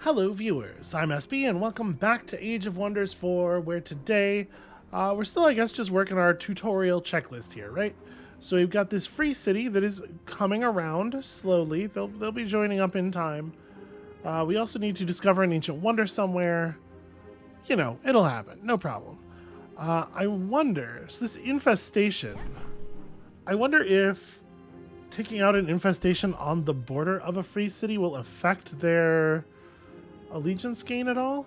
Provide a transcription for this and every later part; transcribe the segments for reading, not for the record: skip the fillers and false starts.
Hello viewers, I'm SB and welcome back to Age of Wonders 4, where today we're still, I guess, just working our tutorial checklist here, right? So we've got this free city that is coming around slowly. They'll be joining up in time. We also need to discover an ancient wonder somewhere. You know, it'll happen, no problem. I wonder, so this infestation, I wonder if taking out an infestation on the border of a free city will affect their allegiance gain at all.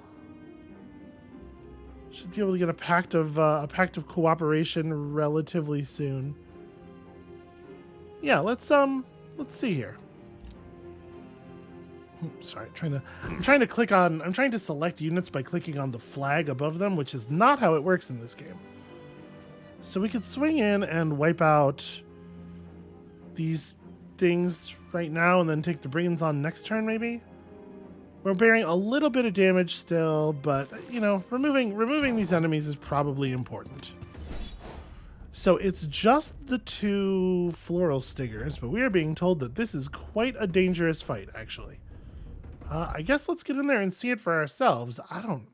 Should be able to get a pact of cooperation relatively soon. Yeah, let's see here. Sorry, I'm trying to select units by clicking on the flag above them, which is not how it works in this game. So we could swing in and wipe out these things right now and then take the brigands on next turn, maybe? We're bearing a little bit of damage still, but, you know, removing these enemies is probably important. So it's just the two floral stingers, but we are being told that this is quite a dangerous fight, actually. I guess let's get in there and see it for ourselves. I don't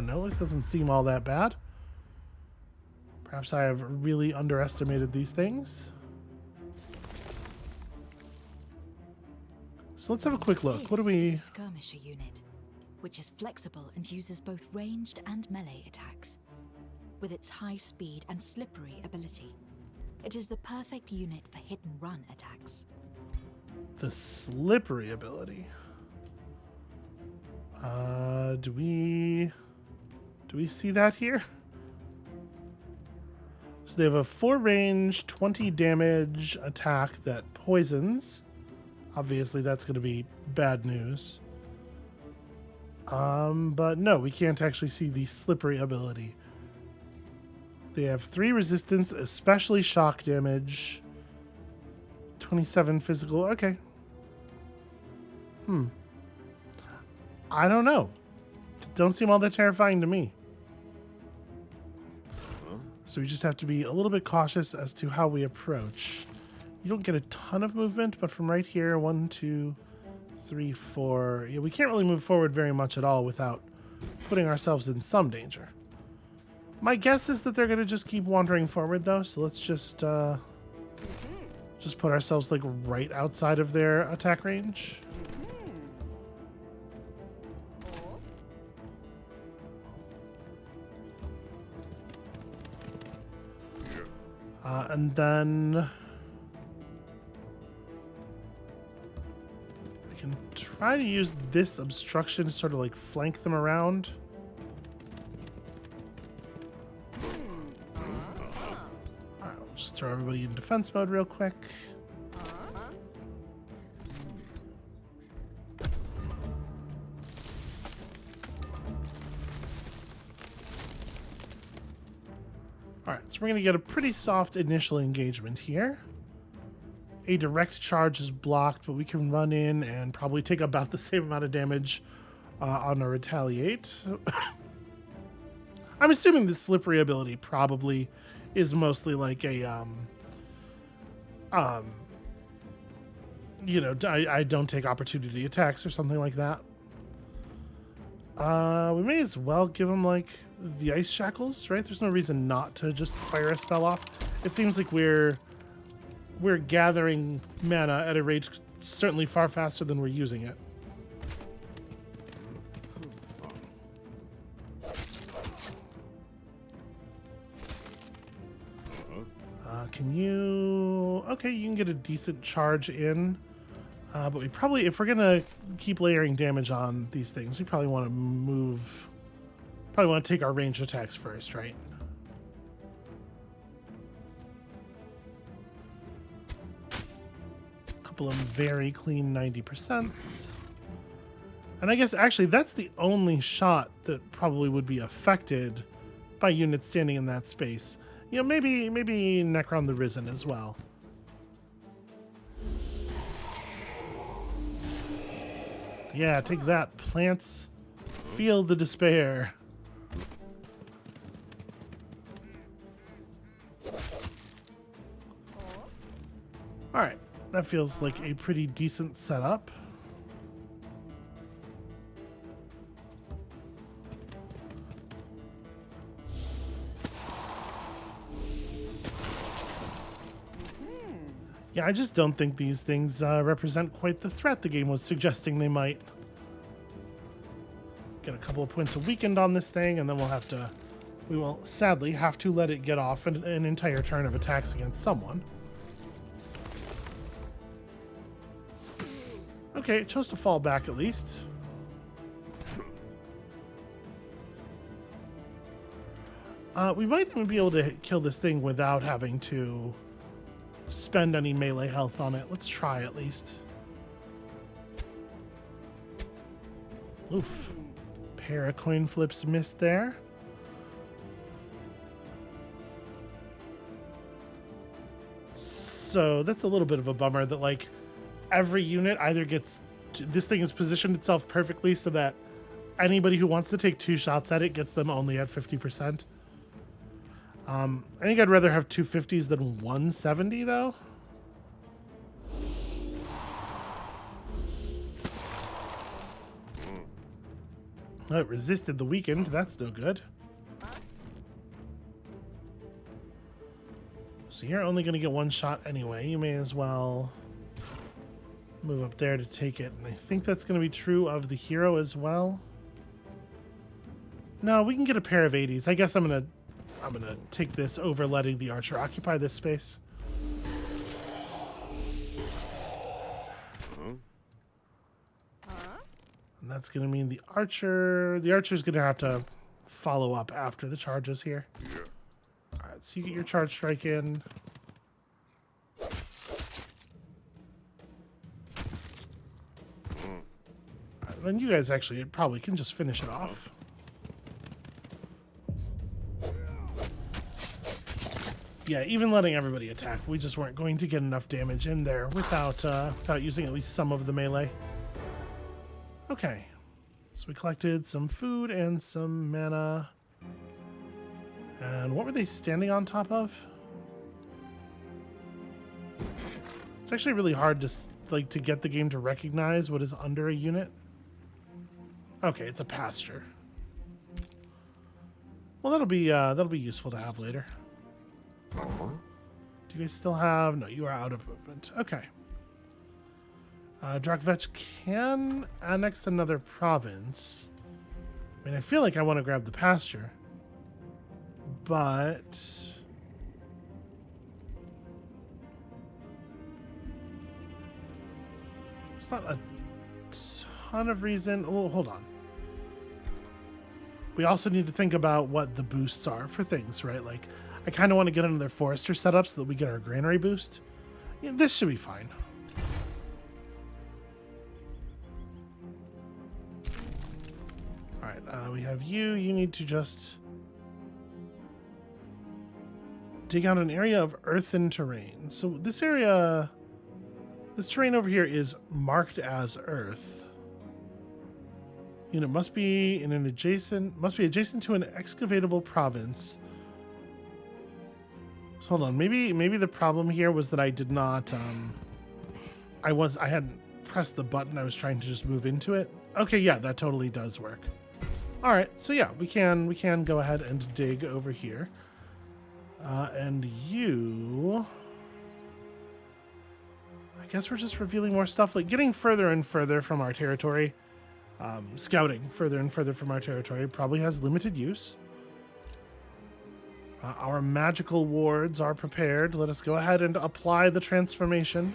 know. This doesn't seem all that bad. Perhaps I have really underestimated these things. So let's have a quick look. What do we... This is a skirmisher unit, which is flexible and uses both ranged and melee attacks. With its high speed and slippery ability, it is the perfect unit for hit and run attacks. The slippery ability. Do we see that here? So they have a 4 range, 20 damage attack that poisons. Obviously, that's going to be bad news. But no, we can't actually see the slippery ability. They have 3 resistance, especially shock damage. 27 physical. Okay. I don't know. Don't seem all that terrifying to me. So we just have to be a little bit cautious as to how we approach. You don't get a ton of movement, but from right here, 1, 2, 3, 4. Yeah, we can't really move forward very much at all without putting ourselves in some danger. My guess is that they're going to just keep wandering forward, though, so let's just put ourselves, like, right outside of their attack range. And then... can try to use this obstruction to sort of like flank them around. Alright, we'll just throw everybody in defense mode real quick. Alright, so we're going to get a pretty soft initial engagement here. A direct charge is blocked, but we can run in and probably take about the same amount of damage on a retaliate. I'm assuming the slippery ability probably is mostly like a, you know, I don't take opportunity attacks or something like that. We may as well give him like the ice shackles, right? There's no reason not to just fire a spell off. It seems like we're gathering mana at a rate certainly far faster than we're using it. Can you... Okay, you can get a decent charge in. But we probably, if we're going to keep layering damage on these things, we probably want to move... Probably want to take our ranged attacks first, right? Of very clean 90%. And I guess actually that's the only shot that probably would be affected by units standing in that space. You know, maybe Necron the Risen as well. Yeah, take that, plants. Feel the despair. All right. That feels like a pretty decent setup. Yeah, I just don't think these things represent quite the threat the game was suggesting they might. Get a couple of points a weakened on this thing, and then we will sadly have to let it get off an entire turn of attacks against someone. Okay, it chose to fall back at least. We might even be able to kill this thing without having to spend any melee health on it. Let's try at least. Oof. Pair of coin flips missed there. So that's a little bit of a bummer that, like, every unit either gets... This thing has positioned itself perfectly so that anybody who wants to take 2 shots at it gets them only at 50%. I think I'd rather have 250s than 170, though. Oh, it resisted the weakened. That's no good. So you're only going to get 1 shot anyway. You may as well move up there to take it. And I think that's going to be true of the hero as well. No, we can get a pair of 80s. I guess I'm gonna take this over letting the archer occupy this space. And that's going to mean the archer's going to have to follow up after the charges here. All right, so you get your charge strike in. Right, then you guys actually probably can just finish it off. Yeah, even letting everybody attack, we just weren't going to get enough damage in there without using at least some of the melee. Okay, so we collected some food and some mana. And what were they standing on top of? It's actually really hard to get the game to recognize what is under a unit. Okay, it's a pasture. Well, that'll be useful to have later. Do you guys still have... No, you are out of movement. Okay. Drakvetch can annex another province. I mean, I feel like I want to grab the pasture. But... It's not a ton of reason... Oh, hold on. We also need to think about what the boosts are for things, right? Like, I kind of want to get another forester set up so that we get our granary boost. Yeah, this should be fine. Alright, we have you. You need to just dig out an area of earthen terrain. So this area, this terrain over here is marked as earth. Unit must be adjacent to an excavatable province. So hold on, maybe the problem here was that I did not I hadn't pressed the button. I was trying to just move into it. Okay, yeah, that totally does work. All right, so yeah, we can go ahead and dig over here. And you, I guess we're just revealing more stuff, like getting further and further from our territory. Scouting further and further from our territory probably has limited use. Our magical wards are prepared. Let us go ahead and apply the transformation.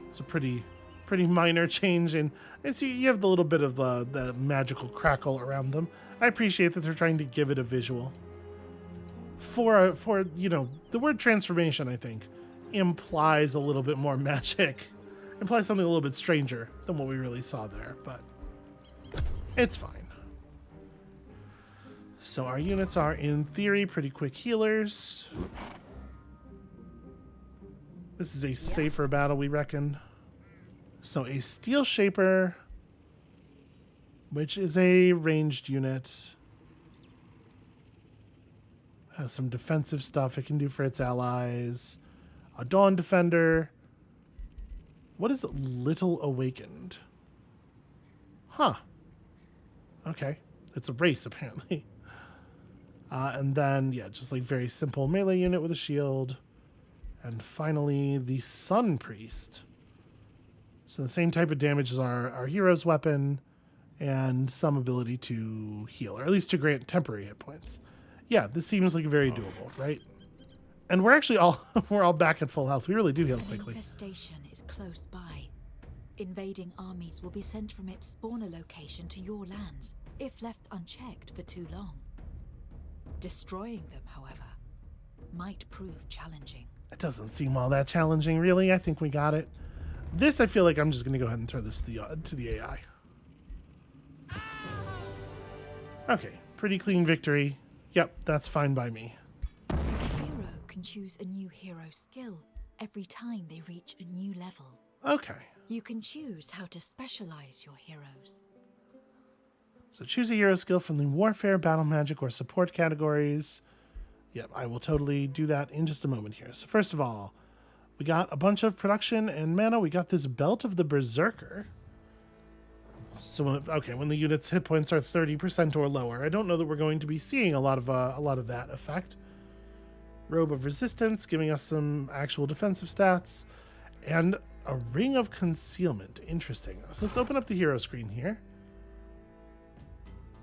It's a pretty minor change in. And see, you have the little bit of the magical crackle around them. I appreciate that they're trying to give it a visual. For you know, the word transformation, I think, implies a little bit more magic. Implies something a little bit stranger than what we really saw there, but it's fine. So our units are, in theory, pretty quick healers. This is a safer battle, we reckon. So a Steel Shaper, which is a ranged unit, has some defensive stuff it can do for its allies. A Dawn Defender. What is Little Awakened? Huh. Okay. It's a race, apparently. And then, yeah, just like very simple melee unit with a shield. And finally, the Sun Priest. So the same type of damage as our hero's weapon and some ability to heal, or at least to grant temporary hit points. Yeah, this seems like very doable, right? And we're actually all we're all back at full health. We really do heal quickly. An infestation is close by. Invading armies will be sent from its spawner location to your lands if left unchecked for too long. Destroying them, however, might prove challenging. It doesn't seem all that challenging, really. I think we got it. This, I feel like I'm just going to go ahead and throw this to the AI. Okay, pretty clean victory. Yep, that's fine by me. A hero can choose a new hero skill every time they reach a new level. Okay. You can choose how to specialize your heroes. So choose a hero skill from the warfare, battle magic, or support categories. Yep, I will totally do that in just a moment here. So first of all, we got a bunch of production and mana. We got this Belt of the Berserker. So, okay, when the unit's hit points are 30% or lower. I don't know that we're going to be seeing a lot of that effect. Robe of Resistance, giving us some actual defensive stats. And a Ring of Concealment. Interesting. So let's open up the hero screen here.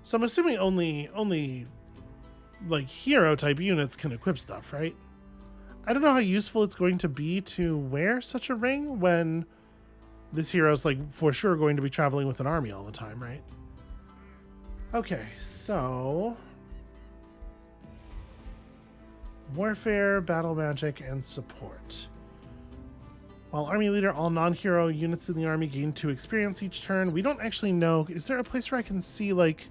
So I'm assuming only like hero type units can equip stuff, right? I don't know how useful it's going to be to wear such a ring when this hero's like for sure going to be traveling with an army all the time, right? Okay, so warfare, battle magic, and support. While army leader, all non-hero units in the army gain 2 experience each turn. We don't actually know. Is there a place where I can see like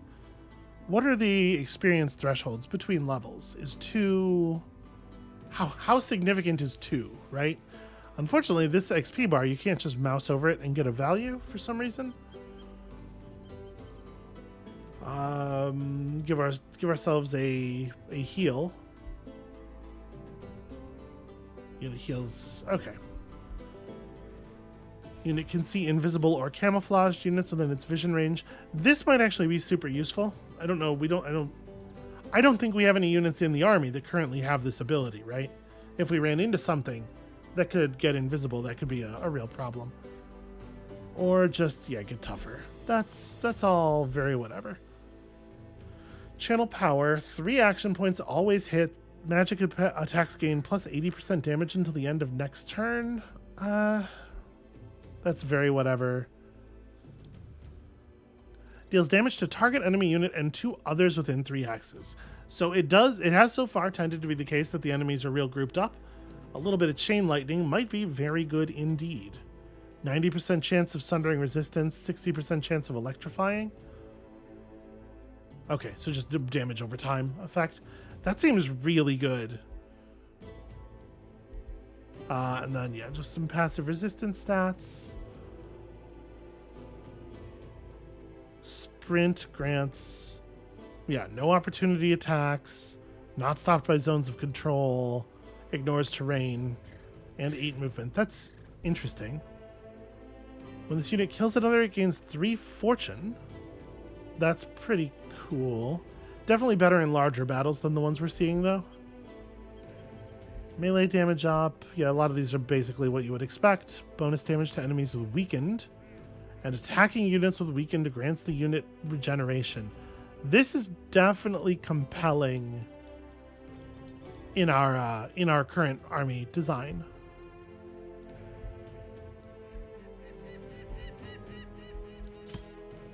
what are the experience thresholds between levels? Is 2... How significant is 2, right? Unfortunately, this XP bar, you can't just mouse over it and get a value for some reason. Give ourselves a heal. Unit heals. Okay. Unit can see invisible or camouflaged units within its vision range. This might actually be super useful. I don't know. I don't think we have any units in the army that currently have this ability, right? If we ran into something that could get invisible, that could be a real problem. Or just, yeah, get tougher. That's all very whatever. Channel power, 3 action points, always hit. Magic attacks gain plus 80% damage until the end of next turn. That's very whatever. Deals damage to target enemy unit and 2 others within 3 hexes. So it has so far tended to be the case that the enemies are real grouped up. A little bit of chain lightning might be very good indeed. 90% chance of sundering resistance, 60% chance of electrifying. Okay, so just damage over time effect. That seems really good. And then, yeah, just some passive resistance stats. Sprint grants, yeah, no opportunity attacks, not stopped by zones of control, ignores terrain, and 8 movement. That's interesting. When this unit kills another, it gains 3 fortune. That's pretty cool. Definitely better in larger battles than the ones we're seeing, though. Melee damage up. Yeah, a lot of these are basically what you would expect. Bonus damage to enemies with weakened. And attacking units with weakened grants the unit regeneration. This is definitely compelling in our current army design.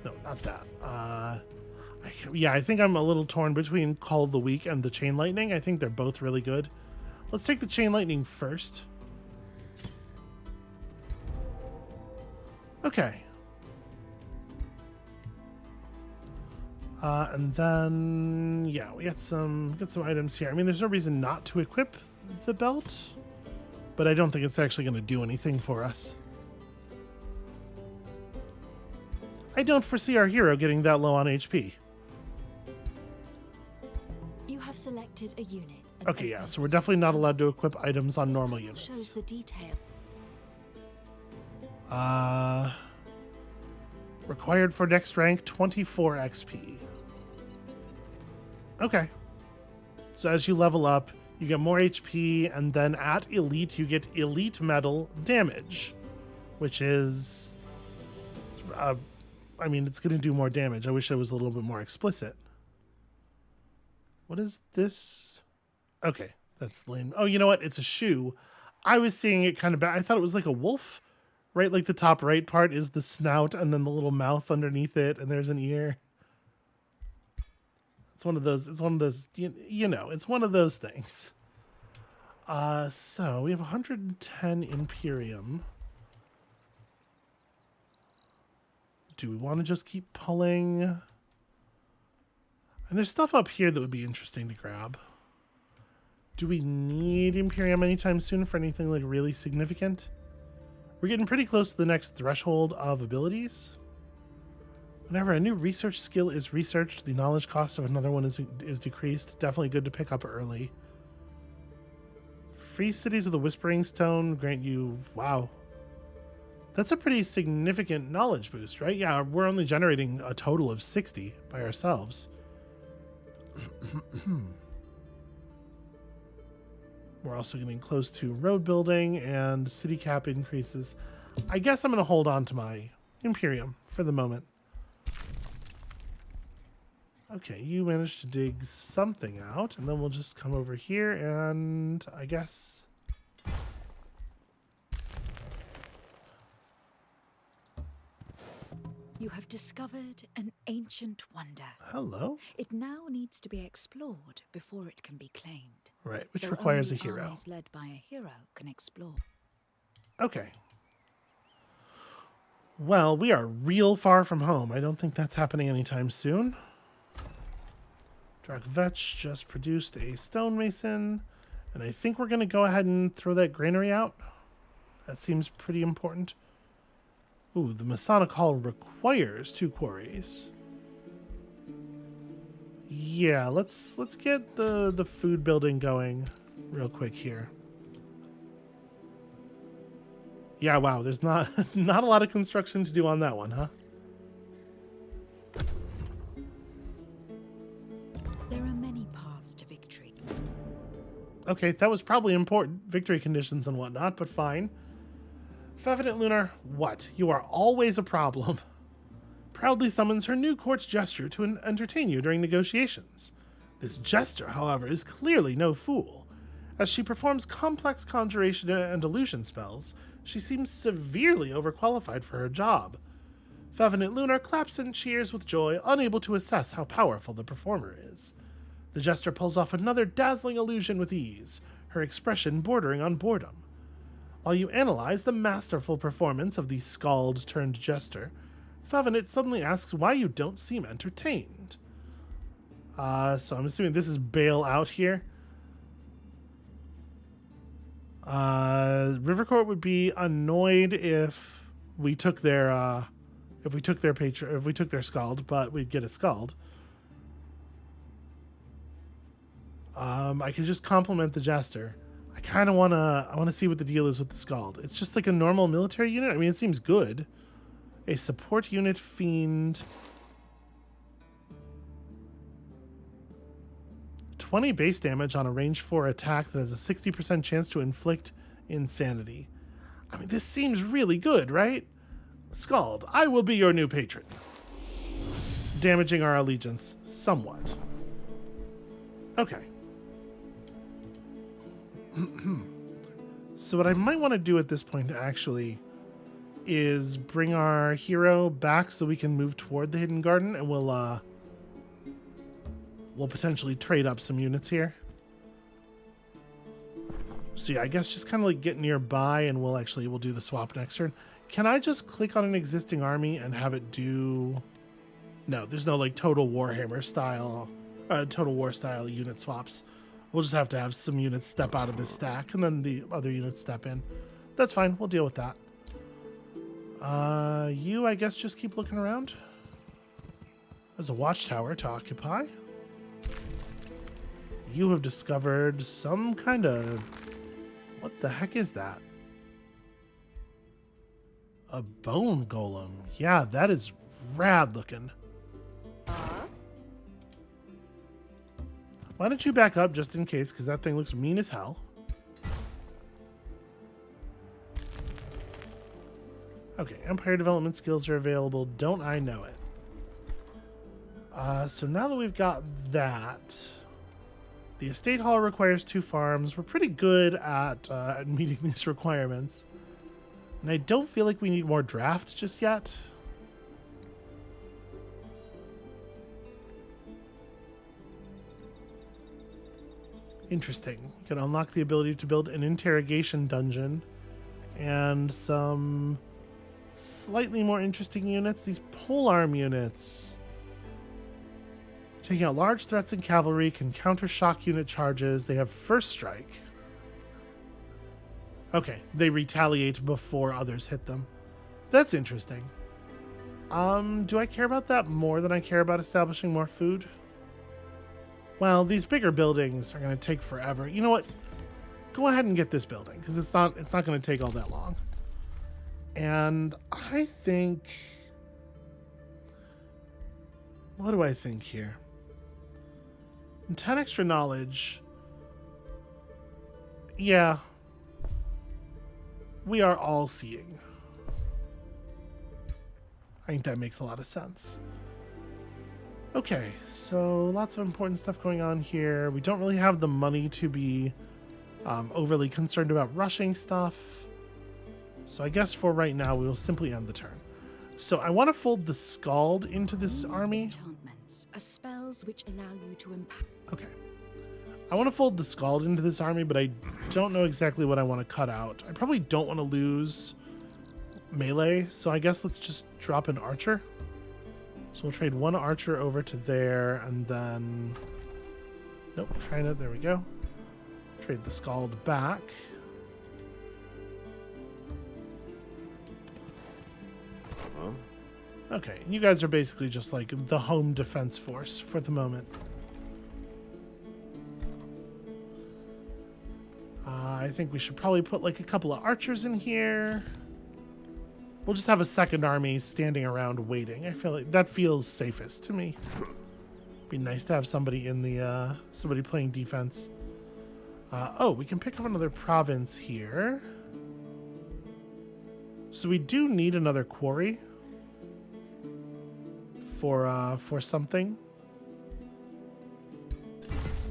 No, not that. I think I'm a little torn between Call of the Weak and the Chain Lightning. I think they're both really good. Let's take the Chain Lightning first. Okay. And then, yeah, we got some items here. I mean, there's no reason not to equip the belt, but I don't think it's actually going to do anything for us. I don't foresee our hero getting that low on HP. You have selected a unit. Okay, yeah, so we're definitely not allowed to equip items on normal units. Shows the detail. Required for next rank, 24 XP. Okay. So as you level up, you get more HP, and then at elite, you get elite metal damage, which is, I mean, it's going to do more damage. I wish I was a little bit more explicit. What is this? Okay, that's lame. Oh, you know what? It's a shoe. I was seeing it kind of bad. I thought it was like a wolf, right? Like the top right part is the snout, and then the little mouth underneath it, and there's an ear. It's one of those, you know, it's one of those things. So we have 110 Imperium. Do we want to just keep pulling? And there's stuff up here that would be interesting to grab. Do we need Imperium anytime soon for anything like really significant? We're getting pretty close to the next threshold of abilities. Whenever a new research skill is researched, the knowledge cost of another one is decreased. Definitely good to pick up early. Free Cities of the Whispering Stone grant you... Wow. That's a pretty significant knowledge boost, right? Yeah, we're only generating a total of 60 by ourselves. We're also getting close to road building and city cap increases. I guess I'm going to hold on to my Imperium for the moment. Okay, you managed to dig something out, and then we'll just come over here and I guess... You have discovered an ancient wonder. Hello? It now needs to be explored before it can be claimed. Right, which Though requires a only hero. armies led by a hero can explore. Okay. Well, we are real far from home. I don't think that's happening anytime soon. Drakvetch just produced a stonemason, and I think we're going to go ahead and throw that granary out. That seems pretty important. Ooh, the Masonic Hall requires 2 quarries. Yeah, let's get the food building going real quick here. Yeah, wow, there's not a lot of construction to do on that one, huh? There are many paths to victory. Okay, that was probably important. Victory conditions and whatnot, but fine. Fevident Lunar, what? You are always a problem. Proudly summons her new court jester to entertain you during negotiations. This jester, however, is clearly no fool. As she performs complex conjuration and illusion spells, she seems severely overqualified for her job. Fevident Lunar claps and cheers with joy, unable to assess how powerful the performer is. The jester pulls off another dazzling illusion with ease, her expression bordering on boredom. While you analyze the masterful performance of the scald-turned-jester, Fevident suddenly asks why you don't seem entertained. So I'm assuming this is bail out here. Rivercourt would be annoyed if we took their scald, but we'd get a scald. I could just compliment the jester. I kind of want to see what the deal is with the scald. It's just like a normal military unit. I mean, it seems good. A support unit fiend. 20 base damage on a range 4 attack that has a 60% chance to inflict insanity. I mean, this seems really good, right? Scald, I will be your new patron. Damaging our allegiance somewhat. Okay. So what I might want to do at this point actually is bring our hero back so we can move toward the Hidden Garden, and we'll potentially trade up some units here. So yeah, I guess just kind of like get nearby, and we'll do the swap next turn. Can I just click on an existing army and have it do... No, there's no like Total Warhammer style, Total War style unit swaps. We'll just have to have some units step out of this stack, and then the other units step in. That's fine. We'll deal with that. You, I guess, just keep looking around. There's a watchtower to occupy. You have discovered some kind of... What the heck is that? A bone golem. Yeah, that is rad looking. Why don't you back up just in case, because that thing looks mean as hell. Okay, Empire development skills are available. Don't I know it? So now that we've got that, the estate hall requires 2 farms. We're pretty good at meeting these requirements. And I don't feel like we need more draft just yet. Interesting. You can unlock the ability to build an interrogation dungeon and some slightly more interesting units. These polearm units. Taking out large threats in cavalry, can counter shock unit charges. They have first strike. Okay, they retaliate before others hit them. That's interesting. Do I care about that more than I care about establishing more food? Well, these bigger buildings are going to take forever. You know what? Go ahead and get this building, because it's not going to take all that long. And I think... What do I think here? 10 extra knowledge. Yeah. We are all seeing. I think that makes a lot of sense. Okay, so lots of important stuff going on here. We don't really have the money to be overly concerned about rushing stuff. So I guess for right now, we will simply end the turn. So I want to fold the Scald into this army. Enchantments are spells which allow you to impact. Okay. I want to fold the Scald into this army, but I don't know exactly what I want to cut out. I probably don't want to lose melee, so I guess let's just drop an archer. So we'll trade 1 archer over to there, and then... Nope, trying it. There we go. Trade the Scald back. Okay, you guys are basically just like the home defense force for the moment. I think we should probably put like a couple of archers in here. We'll just have a second army standing around waiting. I feel like that feels safest to me. Be nice to have somebody in the somebody playing defense. Oh, we can pick up another province here. So we do need another quarry for something.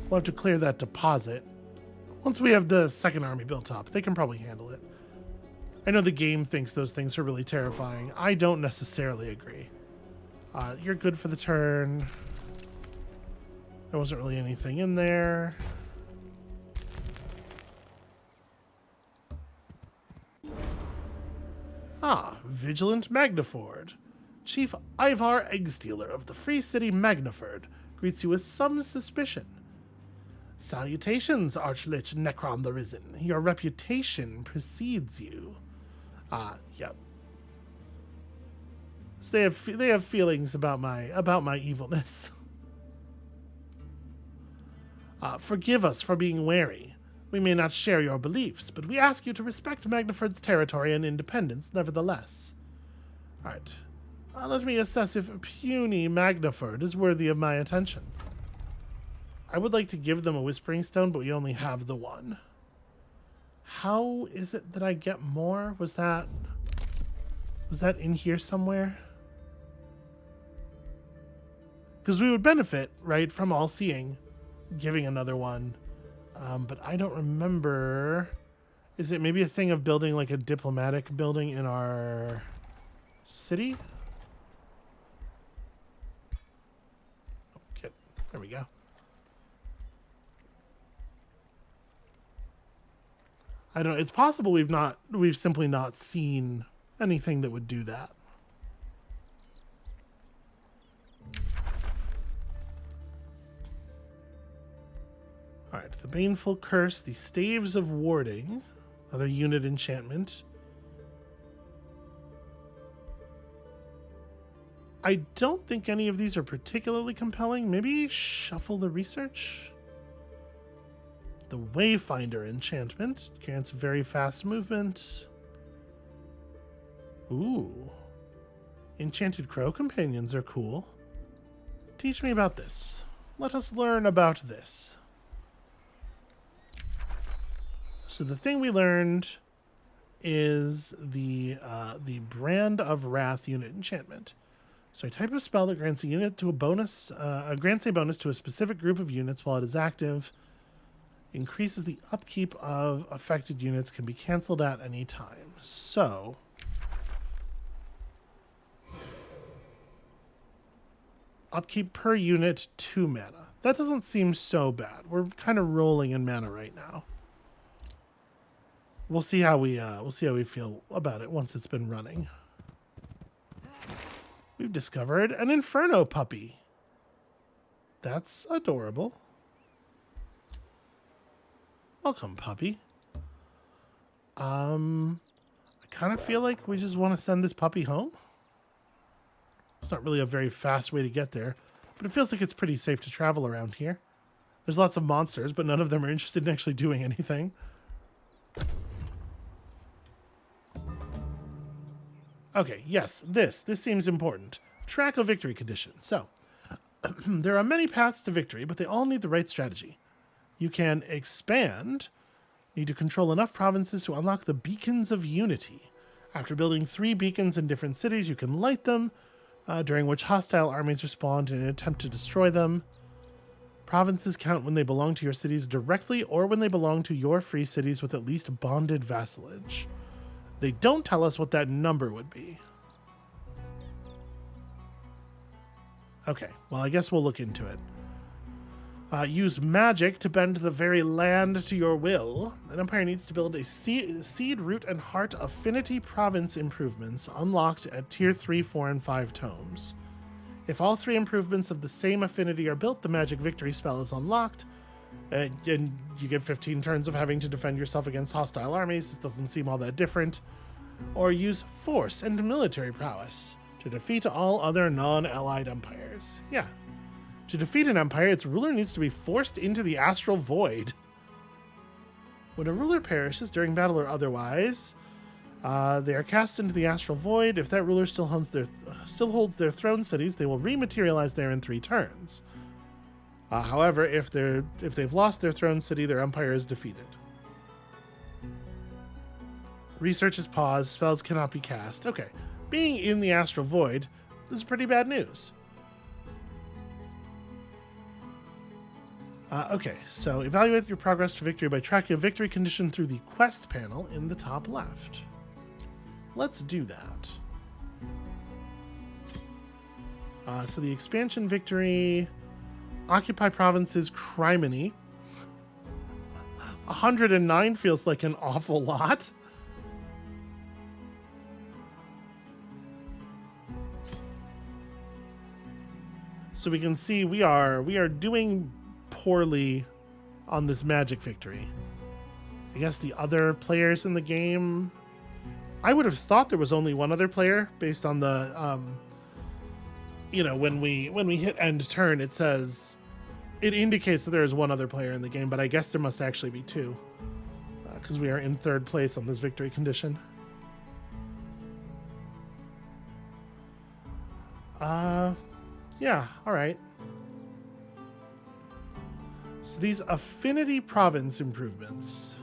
We'll have to clear that deposit. Once we have the second army built up, they can probably handle it. I know the game thinks those things are really terrifying. I don't necessarily agree. You're good for the turn. There wasn't really anything in there. Vigilant Magnaford. Chief Ivar Eggstealer of the Free City Magnaford greets you with some suspicion. Salutations, Archlich Necron the Risen. Your reputation precedes you. Yep. So they have feelings about my evilness. Forgive us for being wary. We may not share your beliefs, but we ask you to respect Magnaford's territory and independence nevertheless. Alright. Let me assess if puny Magnaford is worthy of my attention. I would like to give them a Whispering Stone, but we only have the one. How is it that I get more? Was that in here somewhere? Because we would benefit, right, from all seeing, giving another one. But I don't remember. Is it maybe a thing of building like a diplomatic building in our city? Okay, there we go. I don't know. It's possible we've simply not seen anything that would do that. Alright, the Baneful Curse, the Staves of Warding, another unit enchantment. I don't think any of these are particularly compelling. Maybe shuffle the research? The Wayfinder enchantment grants very fast movement. Ooh. Enchanted Crow Companions are cool. Teach me about this. Let us learn about this. So the thing we learned is the Brand of Wrath unit enchantment. So a type of spell that grants a unit to a bonus, grants a bonus to a specific group of units while it is active. Increases the upkeep of affected units, can be canceled at any time. So upkeep per unit 2 mana. That doesn't seem so bad. We're kind of rolling in mana right now. We'll see how we feel about it once it's been running. We've discovered an Inferno puppy. That's adorable. Welcome, puppy. I kind of feel like we just want to send this puppy home. It's not really a very fast way to get there, but it feels like it's pretty safe to travel around here. There's lots of monsters, but none of them are interested in actually doing anything. Okay, yes, this seems important. Track a victory condition. So, there are many paths to victory, but they all need the right strategy. You can expand. Need to control enough provinces to unlock the Beacons of Unity. After building 3 beacons in different cities, you can light them, during which hostile armies respond in an attempt to destroy them. Provinces count when they belong to your cities directly or when they belong to your free cities with at least bonded vassalage. They don't tell us what that number would be. Okay, well, I guess we'll look into it. Use magic to bend the very land to your will. An empire needs to build a seed, root, and heart affinity province improvements unlocked at tier 3, 4, and 5 tomes. If all 3 improvements of the same affinity are built, the magic victory spell is unlocked. And you get 15 turns of having to defend yourself against hostile armies. This doesn't seem all that different. Or use force and military prowess to defeat all other non-allied empires. Yeah. To defeat an empire, its ruler needs to be forced into the astral void. When a ruler perishes during battle or otherwise, they are cast into the astral void. If that ruler still holds their throne cities, they will rematerialize there in 3 turns. However, if they've lost their throne city, their empire is defeated. Research is paused. Spells cannot be cast. Okay. Being in the astral void, this is pretty bad news. Okay, so evaluate your progress to victory by tracking a victory condition through the quest panel in the top left. Let's do that. So the expansion victory, occupy provinces, criminy. 109 feels like an awful lot. So we can see we are doing poorly on this magic victory. I guess the other players in the game, I would have thought there was only one other player based on the when we hit end turn, it indicates that there is one other player in the game, but I guess there must actually be 2 because we are in 3rd place on this victory condition. Yeah, all right. So these affinity province improvements.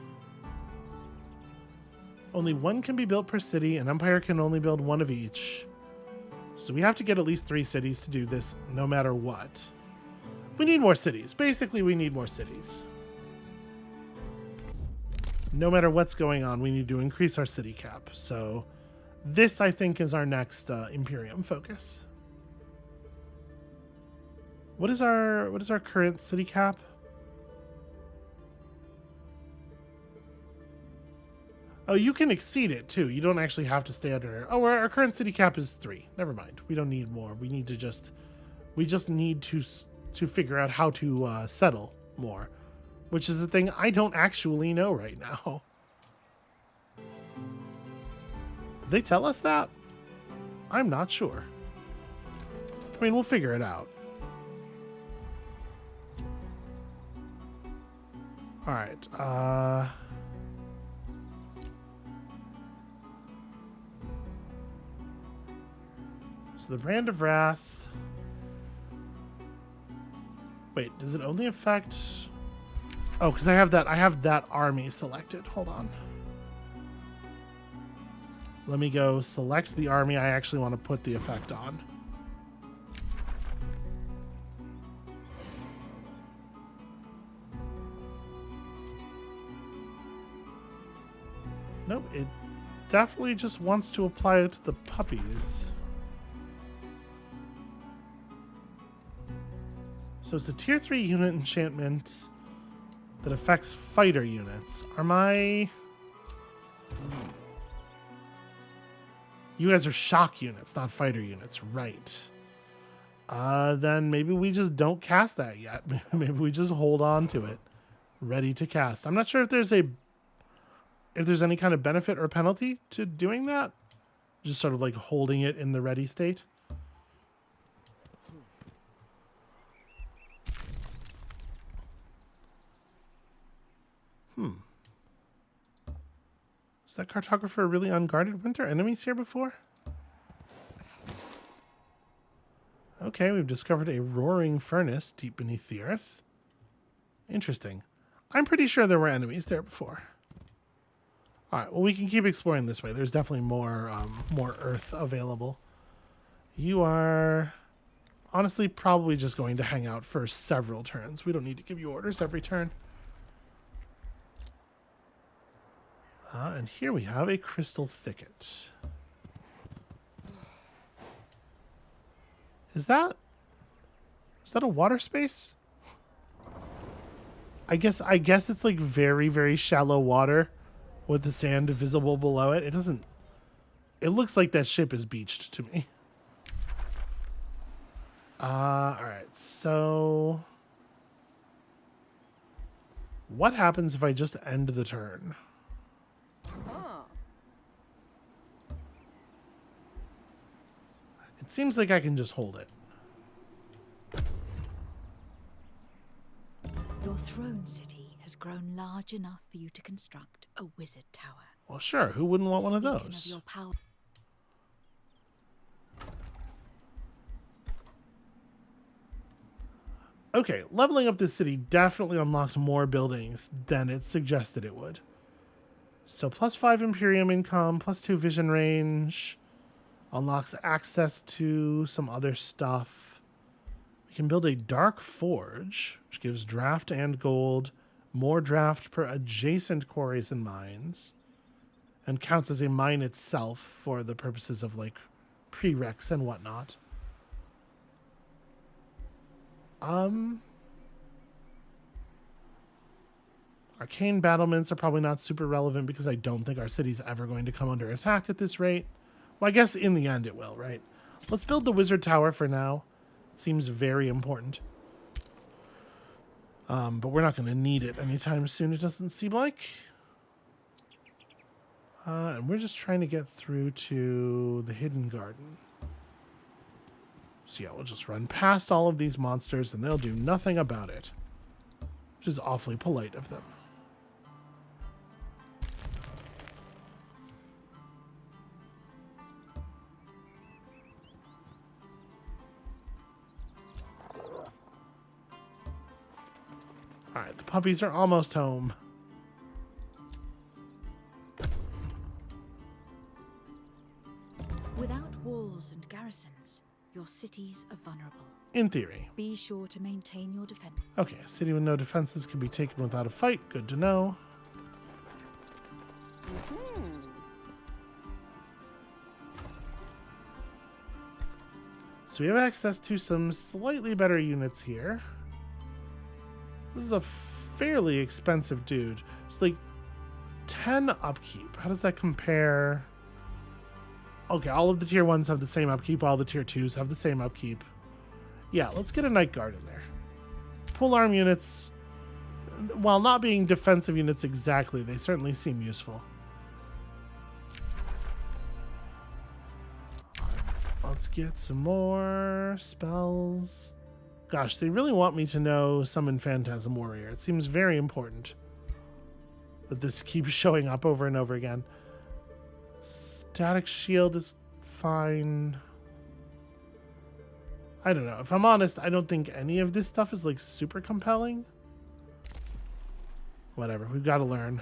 Only 1 can be built per city. An empire can only build 1 of each. So we have to get at least 3 cities to do this no matter what. We need more cities. Basically, we need more cities. No matter what's going on, we need to increase our city cap. So this, I think, is our next Imperium focus. What is our current city cap? Oh, you can exceed it too. You don't actually have to stay under it. Oh, our current city cap is 3. Never mind. We don't need more. We just need to figure out how to settle more, which is the thing I don't actually know right now. Did they tell us that? I'm not sure. I mean, we'll figure it out. All right. So the Brand of Wrath. Wait, does it only affect... Oh, because I have that army selected. Hold on. Let me go select the army I actually want to put the effect on. Nope, it definitely just wants to apply it to the puppies. So it's a tier 3 unit enchantment that affects fighter units. Are my... You guys are shock units, not fighter units, right. Then maybe we just don't cast that yet. Maybe we just hold on to it, ready to cast. I'm not sure if there's any kind of benefit or penalty to doing that. Just sort of like holding it in the ready state. Is that cartographer really unguarded? Weren't there enemies here before? Okay, we've discovered a roaring furnace deep beneath the earth. Interesting. I'm pretty sure there were enemies there before. Alright, well we can keep exploring this way. There's definitely more earth available. You are honestly probably just going to hang out for several turns. We don't need to give you orders every turn. And here we have a crystal thicket. Is that a water space? I guess it's like very, very shallow water with the sand visible below it. It looks like that ship is beached to me. Alright, so what happens if I just end the turn? It seems like I can just hold it. Your throne city has grown large enough for you to construct a wizard tower. Well, sure. Who wouldn't want one of Speaking those? Of your power. Okay, leveling up this city definitely unlocked more buildings than it suggested it would. So +5 Imperium income, +2 vision range, unlocks access to some other stuff. We can build a dark forge, which gives draft and gold, more draft per adjacent quarries and mines, and counts as a mine itself for the purposes of like prereqs and whatnot. Arcane battlements are probably not super relevant because I don't think our city's ever going to come under attack at this rate. Well, I guess in the end it will, right? Let's build the wizard tower for now. It seems very important. But we're not going to need it anytime soon, it doesn't seem like. And we're just trying to get through to the hidden garden. So yeah, we'll just run past all of these monsters and they'll do nothing about it. Which is awfully polite of them. Alright, the puppies are almost home. Without walls and garrisons, your cities are vulnerable. In theory. Be sure to maintain your defense. Okay, a city with no defenses can be taken without a fight. Good to know. So we have access to some slightly better units here. This is a fairly expensive dude. It's like 10 upkeep. How does that compare? Okay, all of the tier 1s have the same upkeep. All the tier 2s have the same upkeep. Yeah, let's get a Night Guard in there. Pole arm units, while not being defensive units exactly, they certainly seem useful. Let's get some more spells. Gosh, they really want me to know Summon Phantasm Warrior. It seems very important that this keeps showing up over and over again. Static Shield is fine. I don't know. If I'm honest, I don't think any of this stuff is like super compelling. Whatever. We've got to learn.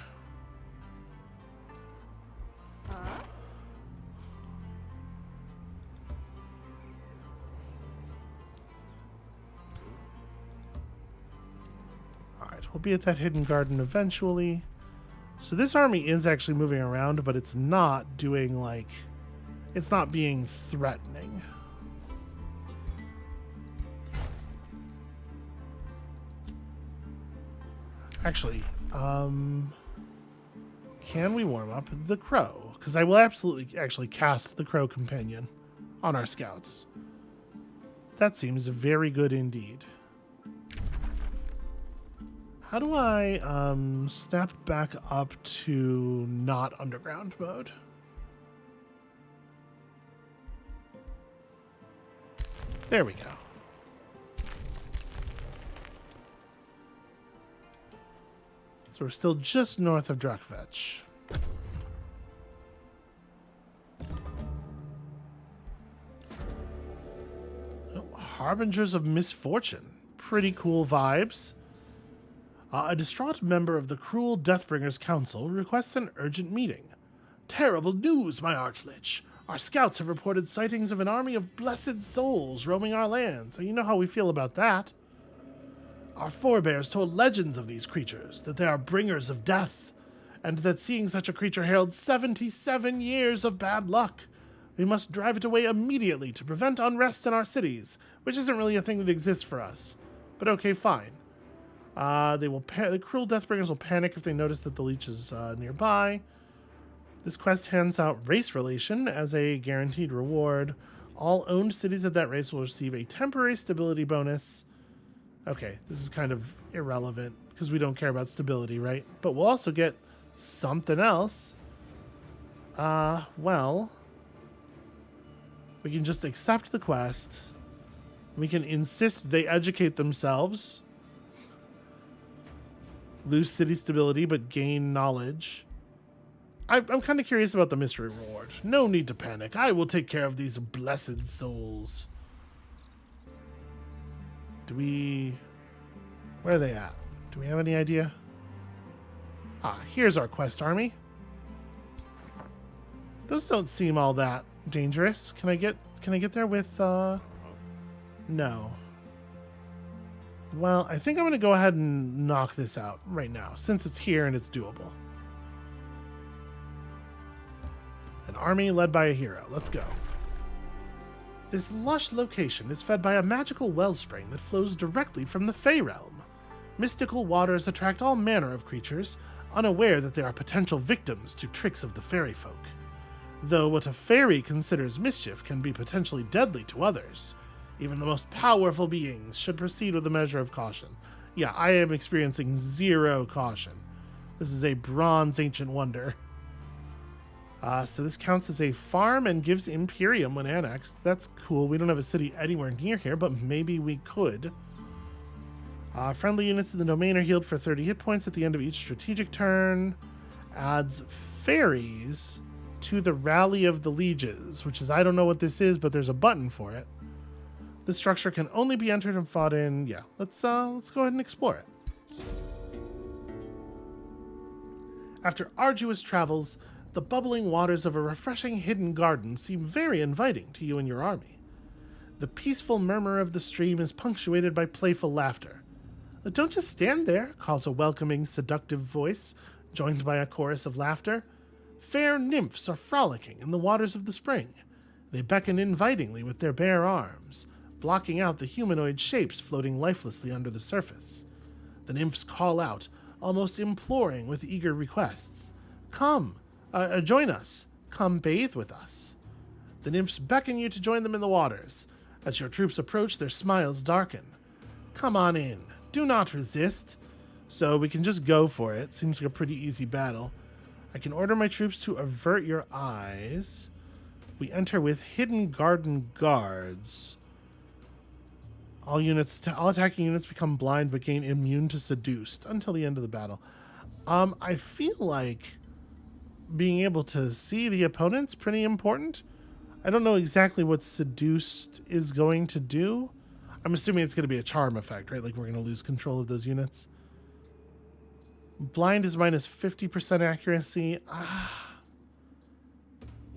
Alright, we'll be at that hidden garden eventually. So this army is actually moving around, but it's not doing like... It's not being threatening. Actually, can we warm up the crow? Because I will absolutely actually cast the crow companion on our scouts. That seems very good indeed. How do I snap back up to not underground mode? There we go. So we're still just north of Drakvetch. Oh, Harbingers of Misfortune. Pretty cool vibes. A distraught member of the cruel Deathbringers Council requests an urgent meeting. Terrible news, my Archlich. Our scouts have reported sightings of an army of blessed souls roaming our lands, and you know how we feel about that. Our forebears told legends of these creatures, that they are bringers of death, and that seeing such a creature heralds 77 years of bad luck. We must drive it away immediately to prevent unrest in our cities, which isn't really a thing that exists for us. But okay, fine. The cruel Deathbringers will panic if they notice that the leech is nearby. This quest hands out race relation as a guaranteed reward. All owned cities of that race will receive a temporary stability bonus. Okay, this is kind of irrelevant because we don't care about stability, right? But we'll also get something else. Well, we can just accept the quest. We can insist they educate themselves. Lose city stability, but gain knowledge. I'm kind of curious about the mystery reward. No need to panic. I will take care of these blessed souls. Where are they at? Do we have any idea? Here's our quest army. Those don't seem all that dangerous. Can I get there with, no. Well, I think I'm going to go ahead and knock this out right now, since it's here and it's doable. An army led by a hero. Let's go. This lush location is fed by a magical wellspring that flows directly from the Fey Realm. Mystical waters attract all manner of creatures, unaware that they are potential victims to tricks of the fairy folk. Though what a fairy considers mischief can be potentially deadly to others, even the most powerful beings should proceed with a measure of caution. Yeah, I am experiencing zero caution. This is a bronze ancient wonder. So this counts as a farm and gives Imperium when annexed. That's cool. We don't have a city anywhere near here, but maybe we could. Friendly units in the domain are healed for 30 hit points at the end of each strategic turn. Adds fairies to the Rally of the Lieges, which is, I don't know what this is, but there's a button for it. This structure can only be entered and fought in. Yeah, let's go ahead and explore it. After arduous travels, the bubbling waters of a refreshing hidden garden seem very inviting to you and your army. The peaceful murmur of the stream is punctuated by playful laughter. Don't just stand there, calls a welcoming, seductive voice, joined by a chorus of laughter. Fair nymphs are frolicking in the waters of the spring. They beckon invitingly with their bare arms, blocking out the humanoid shapes floating lifelessly under the surface. The nymphs call out, almost imploring with eager requests. Come, join us. Come bathe with us. The nymphs beckon you to join them in the waters. As your troops approach, their smiles darken. Come on in. Do not resist. So we can just go for it. Seems like a pretty easy battle. I can order my troops to avert your eyes. We enter with hidden garden guards. All attacking units become blind but gain immune to seduced until the end of the battle. I feel like being able to see the opponent's pretty important. I don't know exactly what seduced is going to do. I'm assuming it's going to be a charm effect, right? Like we're going to lose control of those units. Blind is minus 50% accuracy.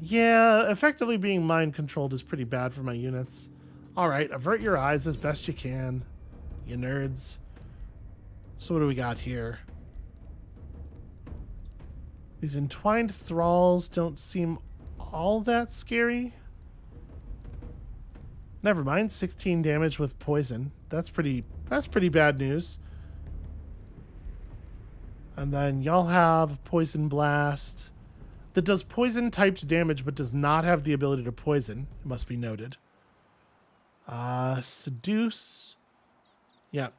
Yeah, effectively being mind controlled is pretty bad for my units. All right, avert your eyes as best you can, you nerds. So what do we got here? These entwined thralls don't seem all that scary. Never mind, 16 damage with poison. That's pretty bad news. And then y'all have Poison Blast that does poison typed damage but does not have the ability to poison. It must be noted. Seduce. Yep.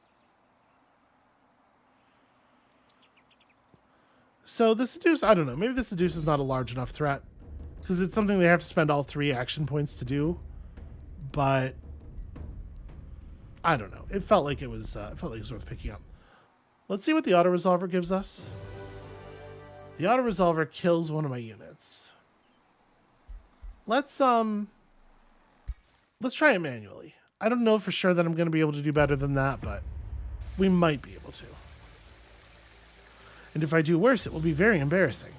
So the Seduce, I don't know. Maybe the Seduce is not a large enough threat because it's something they have to spend all 3 action points to do. But I don't know. It felt like it was worth picking up. Let's see what the auto resolver gives us. The auto resolver kills one of my units. Let's try it manually. I don't know for sure that I'm going to be able to do better than that, but we might be able to. And if I do worse, it will be very embarrassing.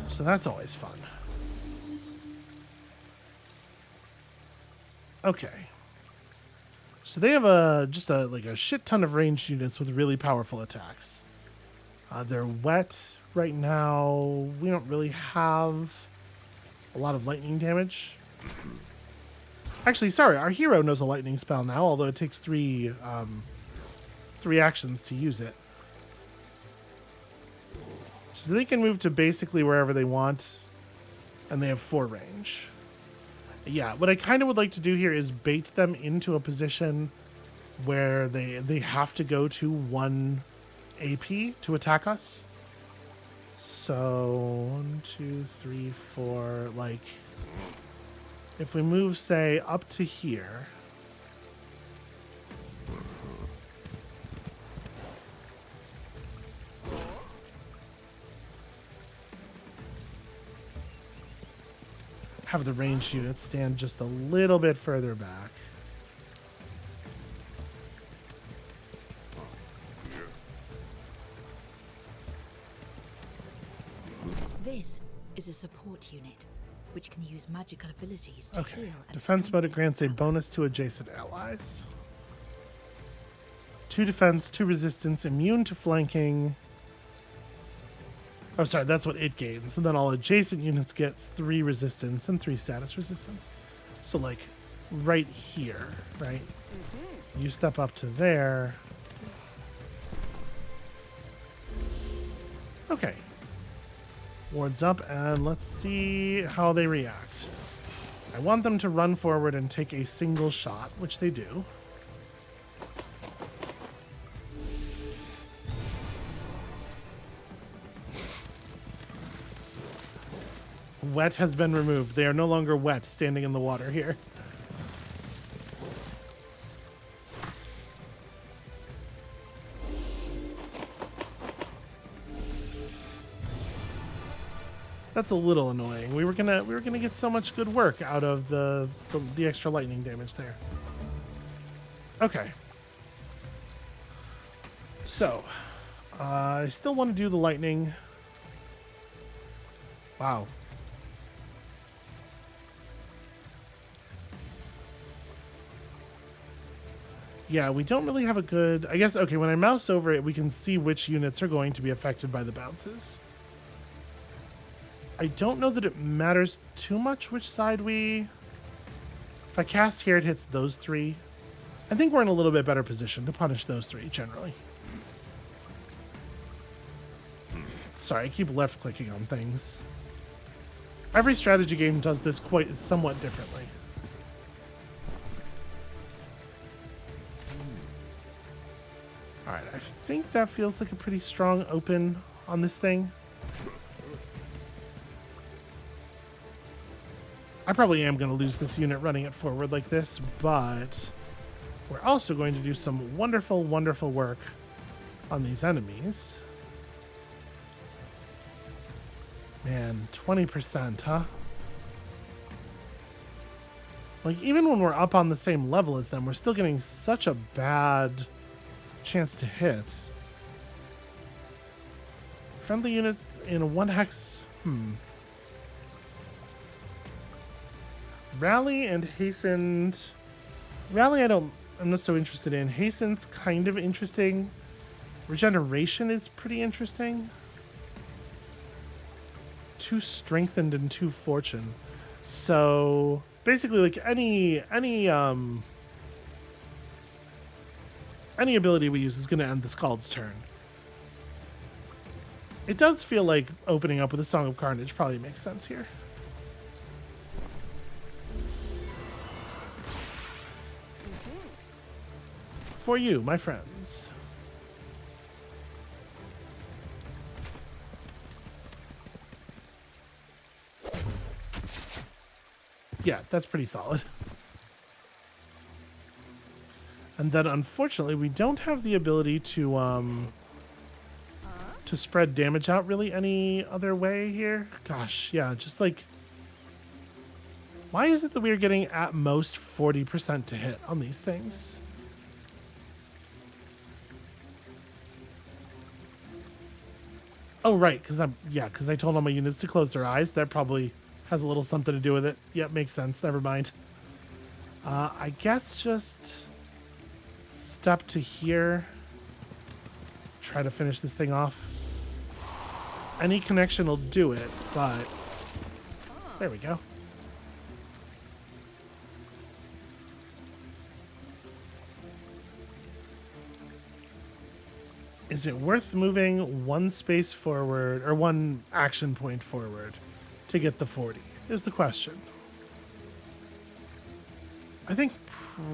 So that's always fun. Okay. So they have just a shit ton of ranged units with really powerful attacks. They're wet right now. We don't really have a lot of lightning damage. Actually, sorry, our hero knows a lightning spell now, although it takes three actions to use it. So they can move to basically wherever they want, and they have 4 range. Yeah, what I kind of would like to do here is bait them into a position where they have to go to 1 AP to attack us. So 1, 2, 3, 4, like if we move, say, up to here. Have the ranged units stand just a little bit further back. This is a support unit, which can use magical abilities to Okay. heal and Defense mode strengthen grants a its bonus to adjacent allies. 2 defense, 2 resistance, immune to flanking. Oh, sorry, that's what it gains. And then all adjacent units get 3 resistance and 3 status resistance. So, like, right here, right? You step up to there. Okay. Wards up, and let's see how they react. I want them to run forward and take a single shot, which they do. Wet has been removed. They are no longer wet standing in the water here. That's a little annoying. We were gonna get so much good work out of the extra lightning damage there. Okay. So, I still want to do the lightning. Wow. Yeah, we don't really have a good... I guess, okay, when I mouse over it, we can see which units are going to be affected by the bounces. I don't know that it matters too much which side we... If I cast here, it hits those 3. I think we're in a little bit better position to punish those 3, generally. Sorry, I keep left-clicking on things. Every strategy game does this somewhat differently. Alright, I think that feels like a pretty strong open on this thing. I probably am going to lose this unit running it forward like this, but we're also going to do some wonderful, wonderful work on these enemies. Man, 20%, huh? Like, even when we're up on the same level as them, we're still getting such a bad chance to hit. Friendly unit in a 1 hex. Rally and hastened. Rally, I'm not so interested in. Hasten's kind of interesting. Regeneration is pretty interesting. 2 strengthened and 2 fortune. So basically, like any ability we use is going to end the Scald's turn. It does feel like opening up with a Song of Carnage probably makes sense here. For you, my friends. Yeah, that's pretty solid. And then, unfortunately, we don't have the ability to spread damage out really any other way here. Gosh, yeah, just like... Why is it that we are getting at most 40% to hit on these things? Oh, right, because I told all my units to close their eyes. That probably has a little something to do with it. Yep, makes sense. Never mind. I guess just step to here. Try to finish this thing off. Any connection will do it, but there we go. Is it worth moving 1 space forward or 1 action point forward to get the 40? Is the question. I think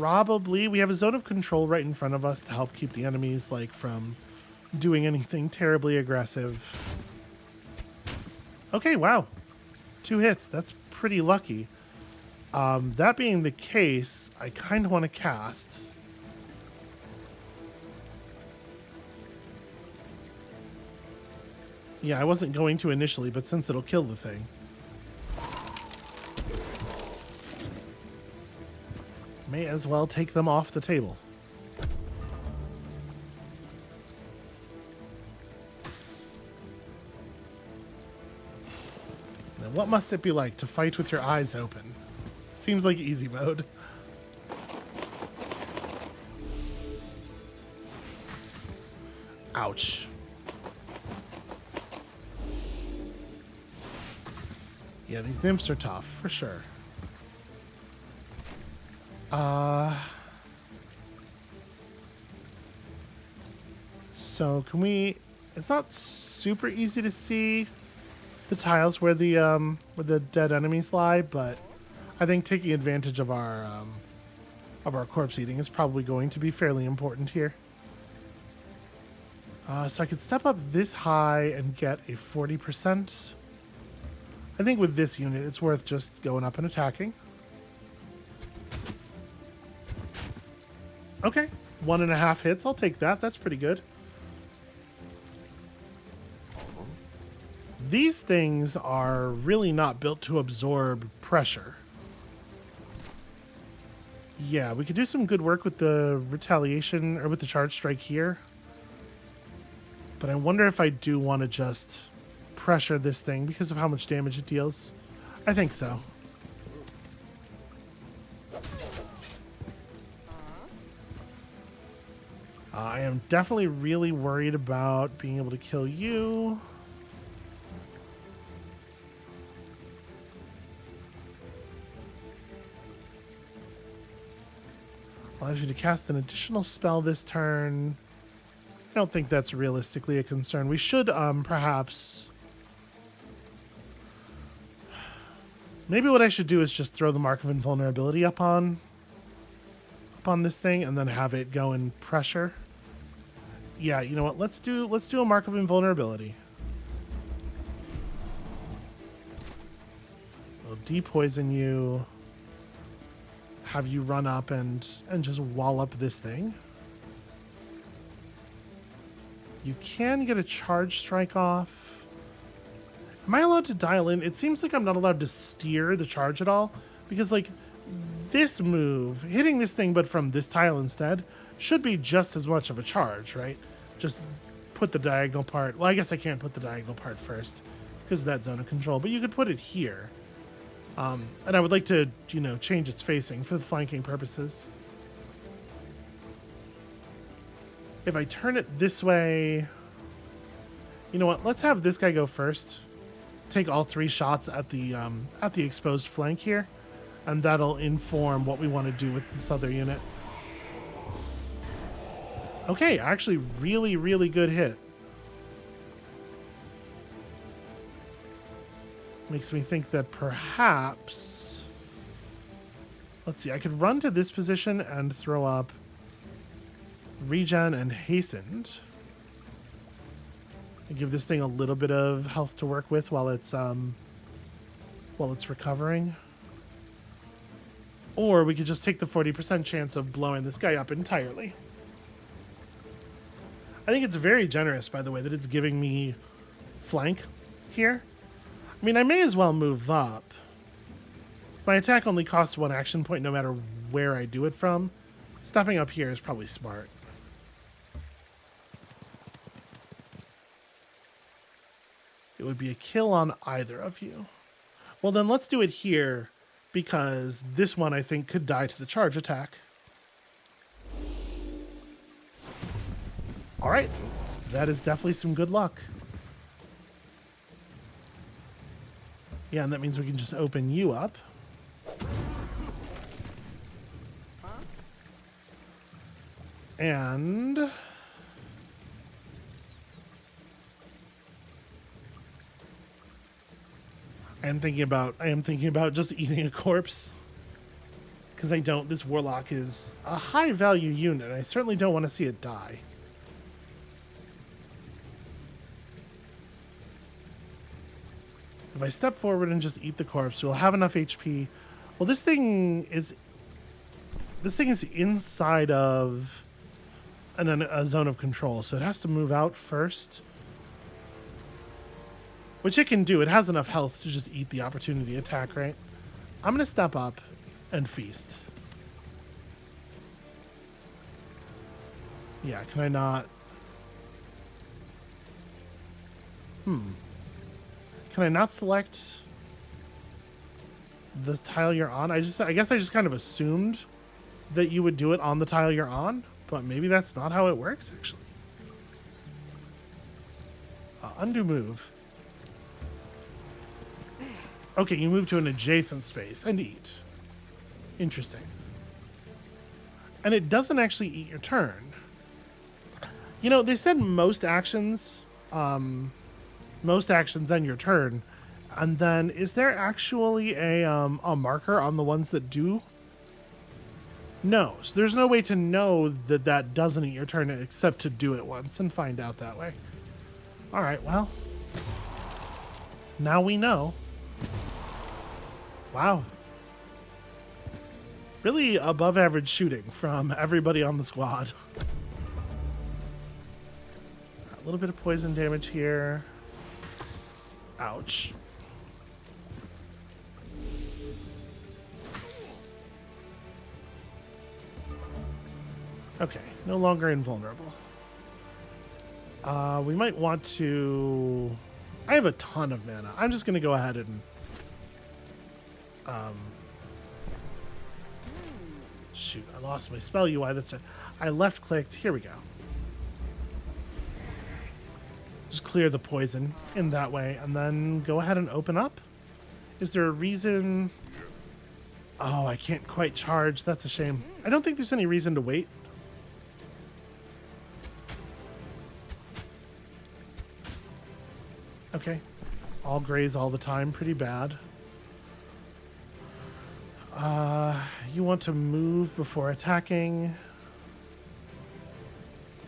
probably we have a zone of control right in front of us to help keep the enemies like from doing anything terribly aggressive. Okay, wow. 2 hits. That's pretty lucky. That being the case, I kind of want to cast. Yeah, I wasn't going to initially, but since it'll kill the thing. May as well take them off the table. Now, what must it be like to fight with your eyes open? Seems like easy mode. Ouch. Yeah, these nymphs are tough, for sure. So can we... It's not super easy to see the tiles where the dead enemies lie, but I think taking advantage of our corpse eating is probably going to be fairly important here. So I could step up this high and get a 40%. I think with this unit, it's worth just going up and attacking. Okay, 1.5 hits. I'll take that. That's pretty good. These things are really not built to absorb pressure. Yeah, we could do some good work with the retaliation, or with the charge strike here. But I wonder if I do want to just pressure this thing because of how much damage it deals. I think so. I am definitely really worried about being able to kill you. Allows you to cast an additional spell this turn. I don't think that's realistically a concern. We should perhaps... Maybe what I should do is just throw the Mark of Invulnerability up on this thing and then have it go in pressure. Yeah, you know what? Let's do a Mark of Invulnerability. We'll depoison you. Have you run up and just wallop this thing. You can get a charge strike off. Am I allowed to dial in? It seems like I'm not allowed to steer the charge at all, because like this move, hitting this thing but from this tile instead, should be just as much of a charge, right? Just put the diagonal part. Well, I guess I can't put the diagonal part first because of that zone of control, but you could put it here. And I would like to, you know, change its facing for the flanking purposes. If I turn it this way, you know what? Let's have this guy go first. Take all 3 shots at the exposed flank here, and that'll inform what we want to do with this other unit. Okay, actually really, really good hit. Makes me think that perhaps... Let's see, I could run to this position and throw up Regen and Hastened. And give this thing a little bit of health to work with while it's recovering. Or we could just take the 40% chance of blowing this guy up entirely. I think it's very generous, by the way, that it's giving me flank here. I mean, I may as well move up. My attack only costs 1 action point no matter where I do it from. Stepping up here is probably smart. It would be a kill on either of you. Well, then let's do it here, because this one, I think, could die to the charge attack. All right. That is definitely some good luck. Yeah, and that means we can just open you up. And... I am thinking about just eating a corpse. Because this warlock is a high value unit. I certainly don't want to see it die. If I step forward and just eat the corpse, we'll have enough HP. Well, this thing is inside of a zone of control, so it has to move out first. Which it can do. It has enough health to just eat the opportunity attack, right? I'm going to step up and feast. Yeah, can I not? Can I not select the tile you're on? I guess I just kind of assumed that you would do it on the tile you're on, but maybe that's not how it works, actually. Undo move. Okay, you move to an adjacent space and eat. Interesting. And it doesn't actually eat your turn. You know, they said most actions end your turn. And then, is there actually a marker on the ones that do? No. So there's no way to know that that doesn't eat your turn except to do it once and find out that way. All right, well. Now we know. Wow. Really above average shooting from everybody on the squad. A little bit of poison damage here. Ouch. Okay, no longer invulnerable. We might want to... I have a ton of mana. I'm just going to go ahead and... Shoot, I lost my spell UI. That's it. I left-clicked. Here we go. Just clear the poison in that way, and then go ahead and open up. Is there a reason... Oh, I can't quite charge. That's a shame. I don't think there's any reason to wait. Okay. All grays all the time. Pretty bad. You want to move before attacking.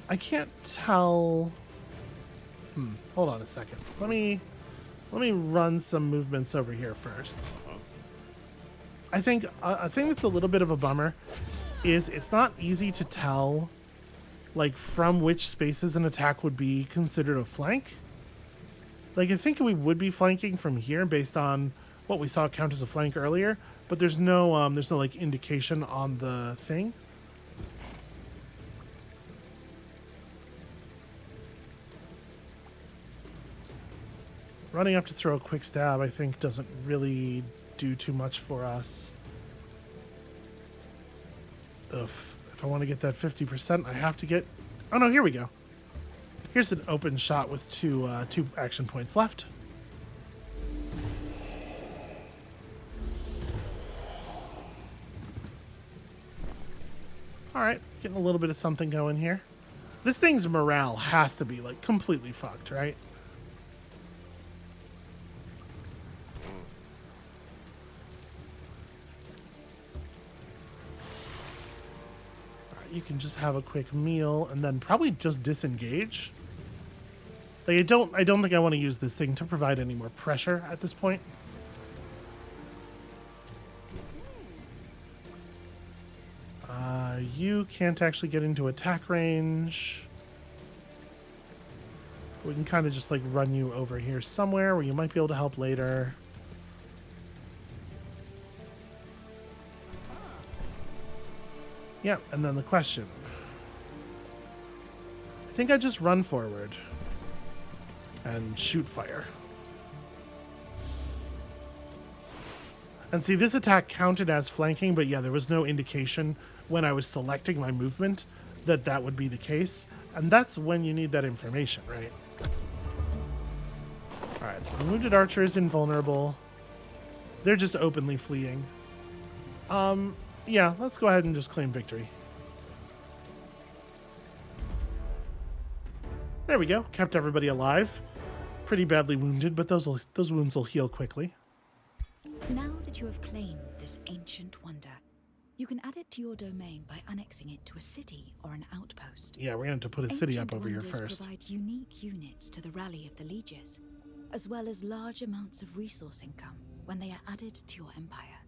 I can't tell... Hold on a second. Let me run some movements over here first. I think a thing that's a little bit of a bummer is it's not easy to tell, like, from which spaces an attack would be considered a flank. Like, I think we would be flanking from here based on what we saw count as a flank earlier, but there's no like indication on the thing. Running up to throw a quick stab, I think, doesn't really do too much for us. If I want to get that 50%, I have to get... Oh, no, here we go. Here's an open shot with two action points left. All right, getting a little bit of something going here. This thing's morale has to be, like, completely fucked, right? All right, you can just have a quick meal and then probably just disengage. Like, I don't think I want to use this thing to provide any more pressure at this point. You can't actually get into attack range. We can kind of just like run you over here somewhere where you might be able to help later. Yeah, and then the question. I think I just run forward and shoot fire. And see, this attack counted as flanking, but yeah, there was no indication when I was selecting my movement that that would be the case. And that's when you need that information, right? Alright, so the wounded archer is invulnerable. They're just openly fleeing. Yeah, let's go ahead and just claim victory. There we go. Kept everybody alive. Pretty badly wounded, but those wounds will heal quickly. Now that you have claimed this ancient wonder, you can add it to your domain by annexing it to a city or an outpost. Yeah, we're going to put a city up over here first. Ancient wonders provide unique units to the Rally of the Lieges, as well as large amounts of resource income when they are added to your empire,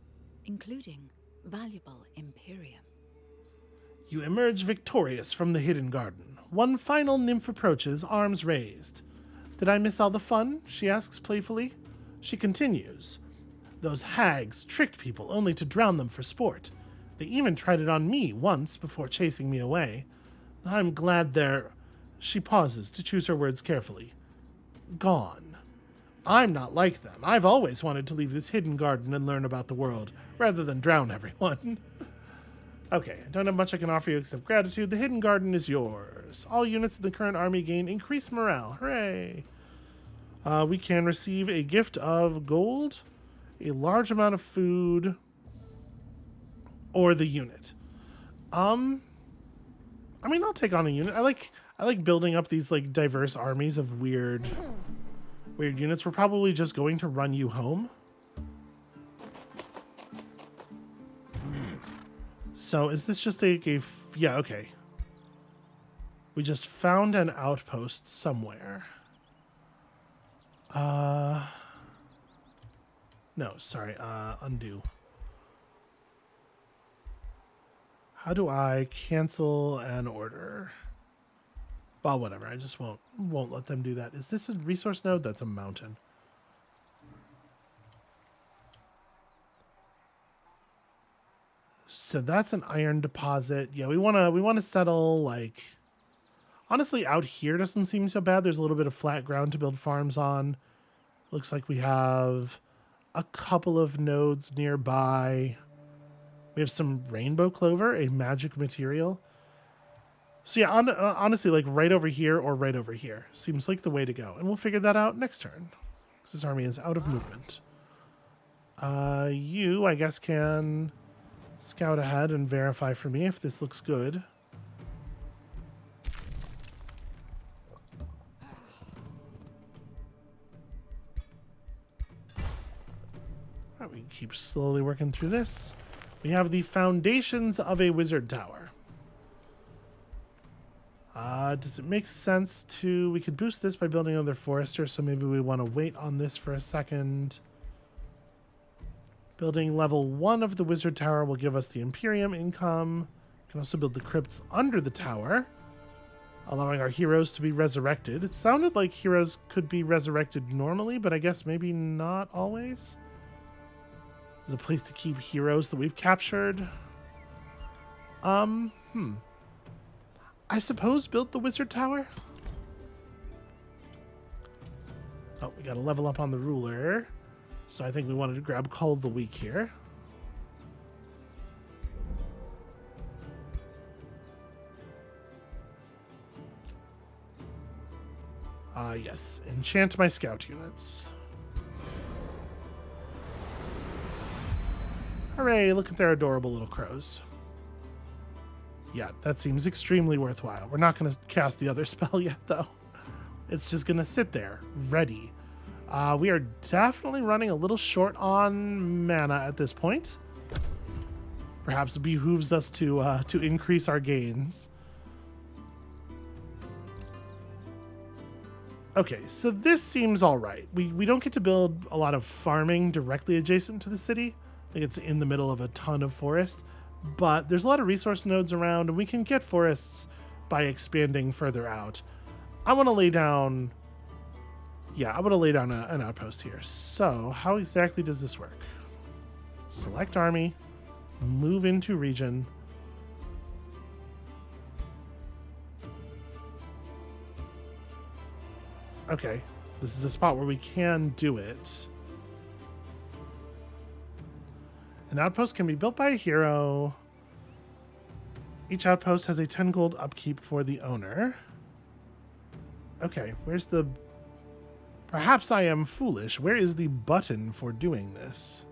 including valuable Imperium. You emerge victorious from the hidden garden. One final nymph approaches, arms raised. Did I miss all the fun? She asks playfully. She continues. Those hags tricked people only to drown them for sport. They even tried it on me once before chasing me away. I'm glad they're... She pauses to choose her words carefully. Gone. I'm not like them. I've always wanted to leave this hidden garden and learn about the world, rather than drown everyone. Okay, I don't have much I can offer you except gratitude. The hidden garden is yours. All units in the current army gain increased morale. Hooray! We can receive a gift of gold, a large amount of food, or the unit. I mean, I'll take on a unit. I like building up these like diverse armies of weird units. We're probably just going to run you home. So is this just yeah, okay. We just found an outpost somewhere. No, sorry, undo. How do I cancel an order? Well, whatever. I just won't let them do that. Is this a resource node? That's a mountain. So that's an iron deposit. Yeah, we wanna settle like. Honestly, out here doesn't seem so bad. There's a little bit of flat ground to build farms on. Looks like we have a couple of nodes nearby. We have some rainbow clover, a magic material. So yeah, honestly, like right over here or right over here seems like the way to go. And we'll figure that out next turn. Because this army is out of movement. You, I guess, can scout ahead and verify for me if this looks good. All right, we keep slowly working through this. We have the foundations of a wizard tower. Does it make sense to... We could boost this by building another forester, so maybe we want to wait on this for a second. Building level 1 of the wizard tower will give us the Imperium income. We can also build the crypts under the tower, allowing our heroes to be resurrected. It sounded like heroes could be resurrected normally, but I guess maybe not always. There's a place to keep heroes that we've captured. I suppose build the wizard tower? Oh, we got to level up on the ruler. So I think we wanted to grab Call of the Week here. Yes. Enchant my scout units. Hooray, look at their adorable little crows. Yeah, that seems extremely worthwhile. We're not going to cast the other spell yet, though. It's just going to sit there, ready. We are definitely running a little short on mana at this point. Perhaps it behooves us to increase our gains. Okay, so this seems all right. We don't get to build a lot of farming directly adjacent to the city. Like it's in the middle of a ton of forest. But there's a lot of resource nodes around, and we can get forests by expanding further out. I want to lay down... Yeah, I want to lay down an outpost here. So, how exactly does this work? Select army, move into region. Okay, this is a spot where we can do it. An outpost can be built by a hero. Each outpost has a 10 gold upkeep for the owner. Okay, where's the... Perhaps I am foolish. Where is the button for doing this?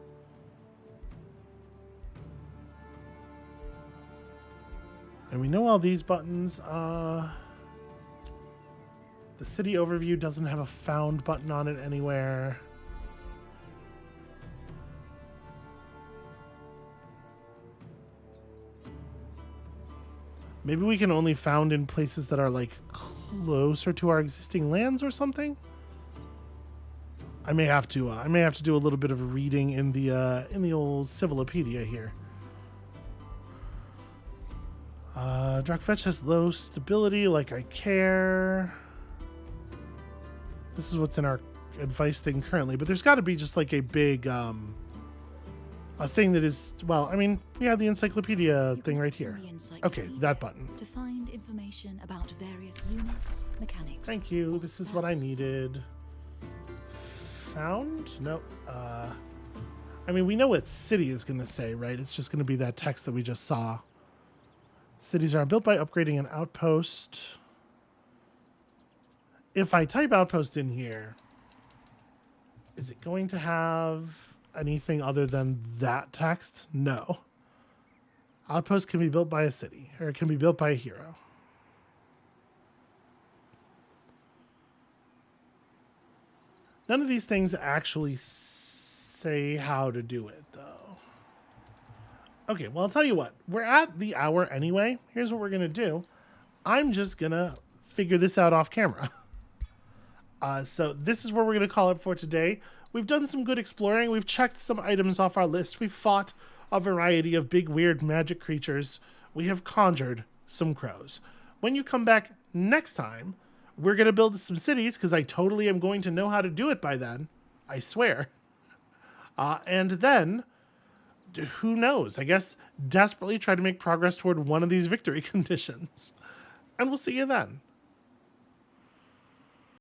And we know all these buttons. The city overview doesn't have a found button on it anywhere. Maybe we can only found in places that are like closer to our existing lands or something. I may have to do a little bit of reading in the old Civilopedia here. Drakfetch has low stability, like I care. This is what's in our advice thing currently, but there's got to be just like a big a thing that is, well, I mean, we have the encyclopedia thing right here. Okay, that button. To find information about various units, mechanics. Thank you. This is what I needed. Found? Nope. I mean, we know what city is going to say, right? It's just going to be that text that we just saw. Cities are built by upgrading an outpost. If I type outpost in here, is it going to have anything other than that text? No. Outpost can be built by a city, or it can be built by a hero. None of these things actually say how to do it, though. Okay, well, I'll tell you what. We're at the hour anyway. Here's what we're going to do. I'm just going to figure this out off camera. So this is where we're going to call it for today. We've done some good exploring. We've checked some items off our list. We've fought a variety of big, weird magic creatures. We have conjured some crows. When you come back next time, we're going to build some cities, because I totally am going to know how to do it by then. I swear. And then, who knows? I guess desperately try to make progress toward one of these victory conditions. And we'll see you then.